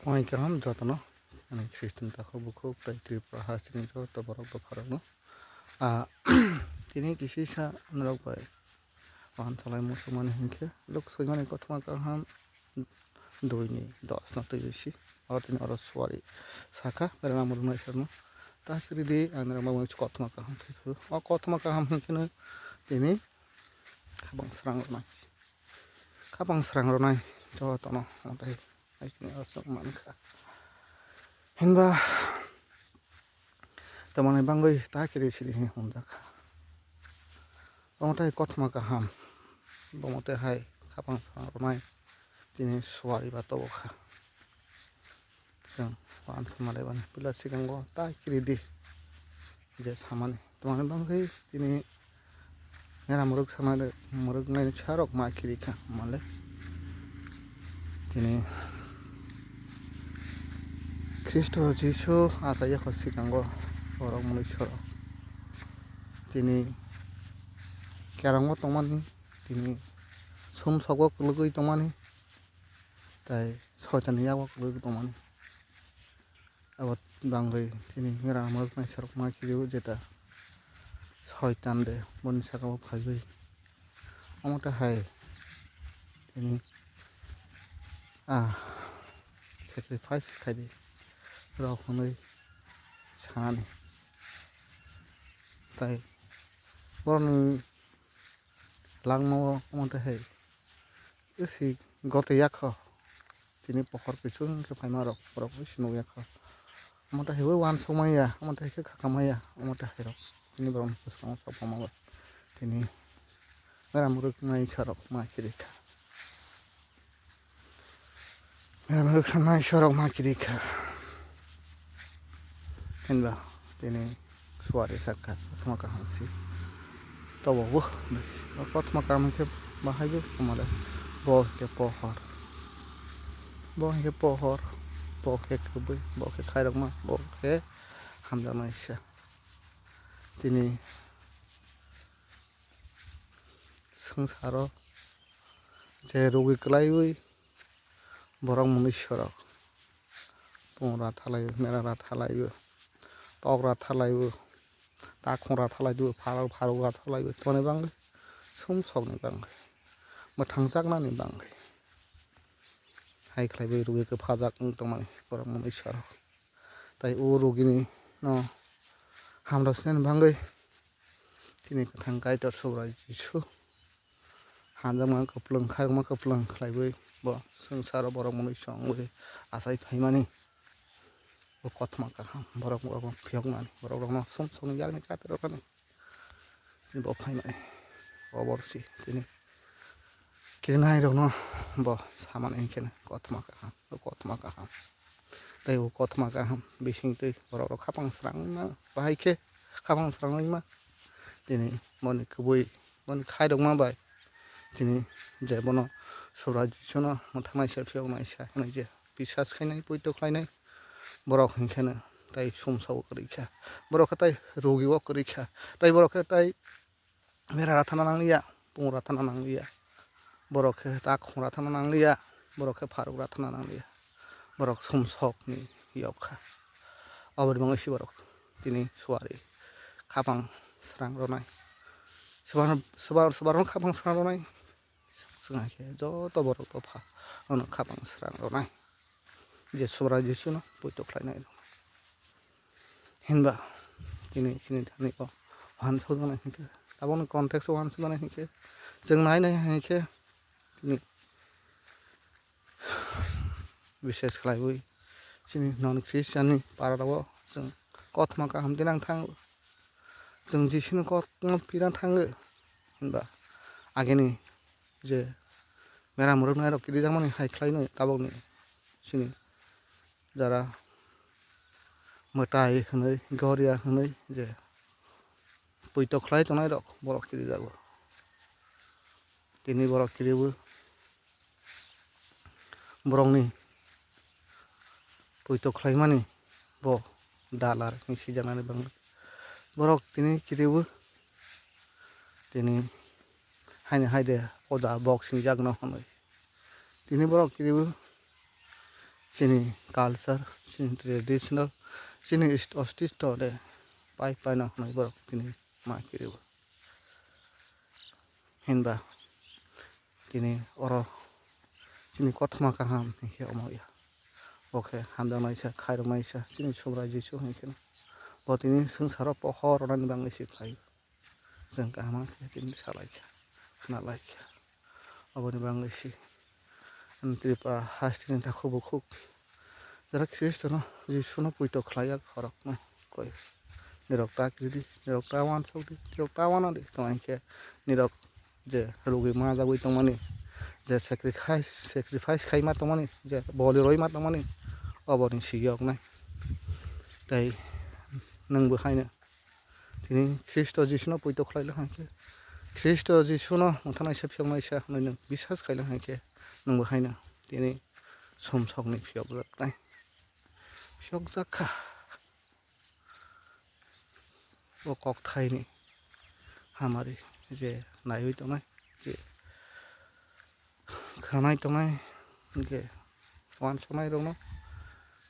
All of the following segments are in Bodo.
Ngoài kaham jotno ani Kristen takhok bukhuk tai Tripura hasini joto borok bo pharokno tini kisisa norok bai wahan thalai musulmani hinkhe luk soimani kothoma kaham 2 ni 10 no tui bisi tini oro suwari saka berang murunai sarno tahkiri di angra mawang kothoma kaham thaifu kothoma kaham hinkhe tini khabang srang ronai jotono otai aikini asok mankha hinba tamani bangoi tahkiri sidi humjaka omotai kothoma kaham bomote hai khabang srang ronai tini suwari ba tobokha जों wahan samalai pila sigango tahkiri di je samani tamani bangoi tini mera muruk nai sarok ma kirika male tini Kristo Jisu asai sigango borok munisoro tini kerango tongmani tini somsogo kulugoi tongmani tai soitani yago kulugoi tongmani abo bangoi tini mera muruk nai sarok ma kiriu jeta soitan de boni sakao phaibai omote hai tini sacrifice khaidi rok honoi sanani tai boroni langmo omote hai isi gote yakho tini pohor kisung khe phaima rok borok sino yakho omote hai wan somaya omote hai khakamaya omote hai rok tini borok bwskango sopama tini mera muruk nai sarok ma kirika mera muruk nai sarok ma kirika hinba tini suwari saka kothoma kaham si tobo kothoma kaham hinkhe bahaibo amale bo hinkhe pohor bo hinkhe kubui bo hinkhe khairokma bo hinkhe hamjaknaisa tini sungsaro je rogi kwlaioi borok munisorok pungra thalai merara thalaioi togra thalaioi takhongra thalaidio pharogra thalaioi tamani bangoi somsokni bangoi mwthangjaknani bangoi hai khlaibai rogi kwphajak tongmani borok munisorok tai o rogini no hamroksinani bangoi tini kwthang kaitor sobrai Jisu hamjakma kwplung khairokma kwplung khlaibai bo sungsaro borok muniso wngwi achai phaimani bo kothoma kaham borok rokno phiyokmani borok rokno somsokni yakni katorokani bo phaimani oborsi tini kirnai rokno bo samani hinkhe kothoma kaham tai o kothoma kaham bisingtwi borok rok khapang srangma bahaikhe khapang srangnaima tini boni kubui boni khairokma bai tini je bono sobrai Jisu no mwthangnaisa phiyoknaisa hinui je biswas khainai poito khlainai borok hinkhe tai somsago kwrwikha borok khe tai rogi o kwrwikha tai borok khe tai merara thana nangliya pungra thana nangliya borok khe takhongra thana nangliya borok khe pharogra thana nangliya borok somsokni yokha aboni bangoi borok tini suwari khapang srang ronai swbar no khapang srang ronai swngha khe joto borok topha ono khapang srang ronai je sobrai Jisu no poito khlainai hinba tini chini thani o wahan sojana hinkhe aboni context o wahan sojana hinkhe जों नायनाय hinkhe tini bishes khlaiwi chini non Christian ni parao जों kothoma kaham dinang thango जों Jisuni kothoma pinang thango hinba ageni je mera muruk nai rok kirijakmani hai khlainai tabukni chini jara mwtai hwnwi goria hwnwi je poito khlai tongnai rok borok kirijago tini borok kiriwo borokni poito khlaimani bo dalar hinui sijaknani bangoi borok tini kiriwo tini haini haide oja bok singjak no hinui tini borok kiriwo chini culture chini traditional chini अस्तित्व de pai na hnai borok tini ma kiribo hinba tini oro chini kothoma kaham hingke omoya oke hamjaknaisa khairoknaisa chini sobrai jisu hingke bo tini songsaro pohor rwnani bangui siklaio जों गाहामाखै tini salaikha khnalaikha aboni bangui si tripura hasteni takhok bukhuk jara Kristo no Jisu no poito khlaiyak khorok no koi nirok takridi nirok tawan sokdi nirok tawanadi tongainkhe nirok je rugi majagui tongmani je sacrifice khaima tongmani je boli roima tongmani oboni siyoknai tei nongbo haino tini Kristo Jisu no poito khlailok hankhe Kristo Jisu no wngthanaisa phiyognaisa hinui nong biswas khailok hankhe nongbo haino tini somsokni phiyogjaknai phiyogjakkha o kokthaini hamari je naioi tongnai je khanai tongnai je wansuknai rokno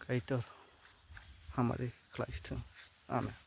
kaitor hamari khlaisithok amen.